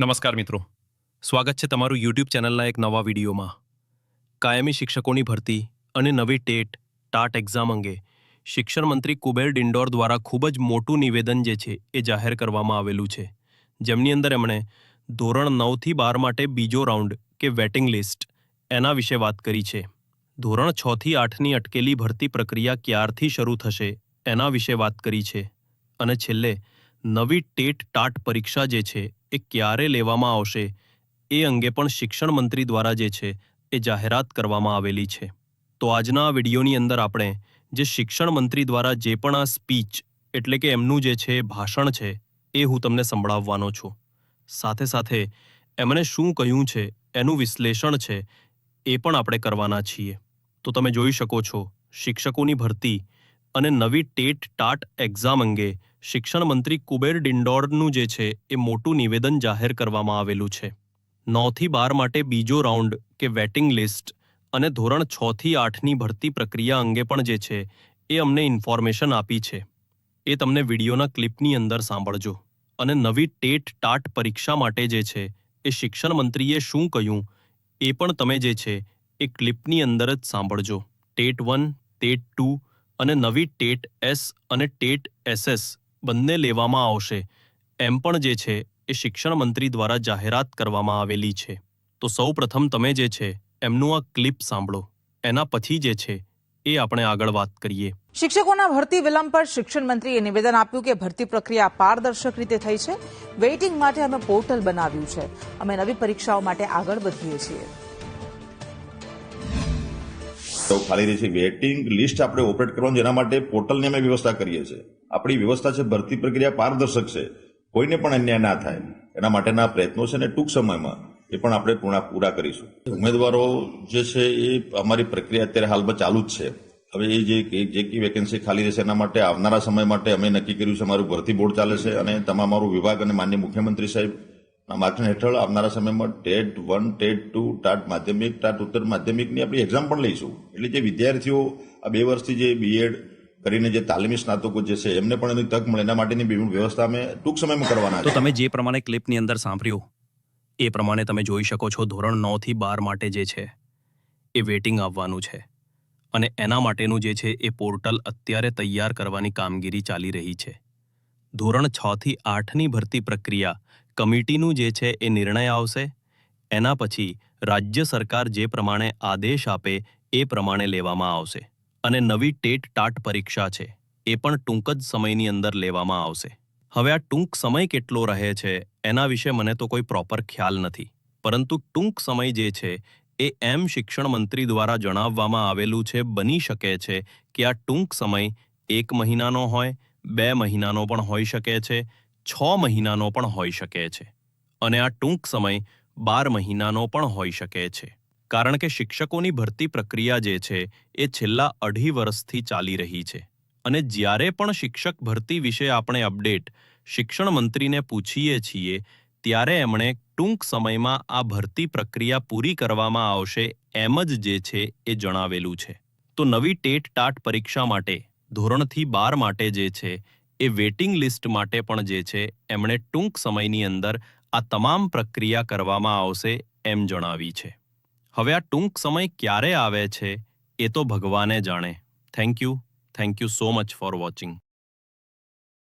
નમસ્કાર મિત્રો, સ્વાગત છે તમારું યુટ્યુબ ચેનલના એક નવા વિડીયોમાં. કાયમી શિક્ષકોની ભરતી અને નવી ટાટ એક્ઝામ અંગે શિક્ષણ મંત્રી કુબેર ડિંડોર દ્વારા ખૂબ જ મોટું નિવેદન જે છે એ જાહેર કરવામાં આવેલું છે, જેમની અંદર એમણે ધોરણ 9થી 12 માટે બીજો રાઉન્ડ કે વેટિંગ લિસ્ટ એના વિશે વાત કરી છે. ધોરણ 6થી 8ની અટકેલી ભરતી પ્રક્રિયા ક્યારથી શરૂ થશે એના વિશે વાત કરી છે અને છેલ્લે નવી ટાટ પરીક્ષા જે છે એ ક્યારે લેવામાં આવશે એ અંગે પણ શિક્ષણ મંત્રી દ્વારા જે છે એ જાહેરાત કરવામાં આવેલી છે. તો આજના આ વિડીયોની અંદર આપણે જે શિક્ષણ મંત્રી દ્વારા જે પણ આ સ્પીચ એટલે કે એમનું જે છે ભાષણ છે એ હું તમને સંભળાવવાનો છું. સાથે સાથે એમણે શું કહ્યું છે એનું વિશ્લેષણ છે એ પણ આપણે કરવાના છીએ. તો તમે જોઈ શકો છો, શિક્ષકોની ભરતી અને નવી ટાટ એક્ઝામ અંગે શિક્ષણ મંત્રી કુબેર ડિંડોરનું જે છે એ મોટું નિવેદન જાહેર કરવામાં આવેલું છે. 9થી 12 માટે બીજો રાઉન્ડ કે વેટિંગ લિસ્ટ અને ધોરણ 6થી 8ની ભરતી પ્રક્રિયા અંગે પણ જે છે એ અમને ઇન્ફોર્મેશન આપી છે. એ તમને વિડીયોના ક્લિપની અંદર સાંભળજો. અને નવી ટાટ પરીક્ષા માટે જે છે એ શિક્ષણ મંત્રીએ શું કહ્યું એ પણ તમે જે છે એ ક્લિપની અંદર જ સાંભળજો. ટેટ 1, ટેટ 2 અને નવી ટેટ એસ અને ટેટ SS બંને લેવામાં આવશે એમ પણ જે છે એ શિક્ષણ મંત્રી દ્વારા જાહેરાત કરવામાં આવેલી છે. તો સૌ પ્રથમ તમે જે છે એમનું આ ક્લિપ સાંભળો, એના પછી જે છે એ આપણે આગળ વાત કરીએ. શિક્ષકોના ભરતી વિલંબ પર શિક્ષણ મંત્રીએ નિવેદન આપ્યું કે ભરતી પ્રક્રિયા પારદર્શક રીતે થઈ છે. વેઇટિંગ માટે અમે પોર્ટલ બનાવ્યું છે. અમે નવી પરીક્ષાઓ માટે આગળ વધીએ છીએ. તો ખાલી રહી છે વેઇટિંગ લિસ્ટ આપણે ઓપરેટ કરવાનું, જેના માટે પોર્ટલની અમે વ્યવસ્થા કરીએ છીએ. આપણી વ્યવસ્થા છે, ભરતી પ્રક્રિયા પારદર્શક છે, કોઈને પણ અન્યાય ના થાય એના માટેના પ્રયત્નો છે અને ટૂંક સમયમાં એ પણ આપણે પૂરા કરીશું. ઉમેદવારો જે છે એ અમારી પ્રક્રિયા અત્યારે હાલમાં ચાલુ જ છે. હવે એ જે વેકેન્સી ખાલી રહેશે એના માટે આવનારા સમય માટે અમે નક્કી કર્યું છે, અમારું ભરતી બોર્ડ ચાલે છે અને તમારું વિભાગ અને માનનીય મુખ્યમંત્રી સાહેબ માર્ગદર્શન હેઠળ આવનારા સમયમાં ટેટ 1, ટેટ 2, ટાટ માધ્યમિક, ટાટ ઉત્તર માધ્યમિકની આપણી એક્ઝામ પણ લઈશું. એટલે જે વિદ્યાર્થીઓ આ 2 વર્ષથી જે બીએડ કરીને જે તાલીમી સ્નાતકો જે છે એમને પણ એની તક મળે એના માટેની વ્યવસ્થા અમે ટૂંક સમયમાં કરવાના છે. તો તમે જે પ્રમાણે ક્લિપની અંદર સાંભળ્યું એ પ્રમાણે તમે જોઈ શકો છો, ધોરણ 9થી 12 માટે જે છે એ વેટિંગ આવવાનું છે અને એના માટેનું જે છે એ પોર્ટલ અત્યારે તૈયાર કરવાની કામગીરી ચાલી રહી છે. ધોરણ 6થી 8ની ભરતી પ્રક્રિયા કમિટીનું જે છે એ નિર્ણય આવશે. એના પછી રાજ્ય સરકાર જે પ્રમાણે આદેશ આપે એ પ્રમાણે લેવામાં આવશે અને નવી ટાટ પરીક્ષા છે એ પણ ટૂંક જ સમયની અંદર લેવામાં આવશે. હવે આ ટૂંક સમય કેટલો રહે છે એના વિશે મને તો કોઈ પ્રોપર ખ્યાલ નથી, પરંતુ ટૂંક સમય જે છે એ એમ શિક્ષણ મંત્રી દ્વારા જણાવવામાં આવેલું છે. બની શકે છે કે આ ટૂંક સમય 1 મહિનાનો હોય, 2 મહિનાનો પણ હોઈ શકે છે, 6 મહિનાનો પણ હોઈ શકે છે અને આ ટૂંક સમય 12 મહિનાનો પણ હોઈ શકે છે. કારણ કે શિક્ષકોની ભરતી પ્રક્રિયા જે છે એ છેલ્લા 2.5 વર્ષથી ચાલી રહી છે અને જ્યારે પણ શિક્ષક ભરતી વિશે આપણે અપડેટ શિક્ષણ મંત્રીને પૂછીએ છીએ ત્યારે એમણે ટૂંક સમયમાં આ ભરતી પ્રક્રિયા પૂરી કરવામાં આવશે એમ જ જે છે એ જણાવેલું છે. તો નવી ટાટ પરીક્ષા માટે ધોરણથી 12 માટે જે છે એ વેટિંગ લિસ્ટ માટે પણ જે છે એમણે ટૂંક સમયની અંદર આ તમામ પ્રક્રિયા કરવામાં આવશે એમ જણાવી છે. હવે આ ટૂંક સમય ક્યારે આવે છે એ તો ભગવાને જાણે. Thank you so much for watching.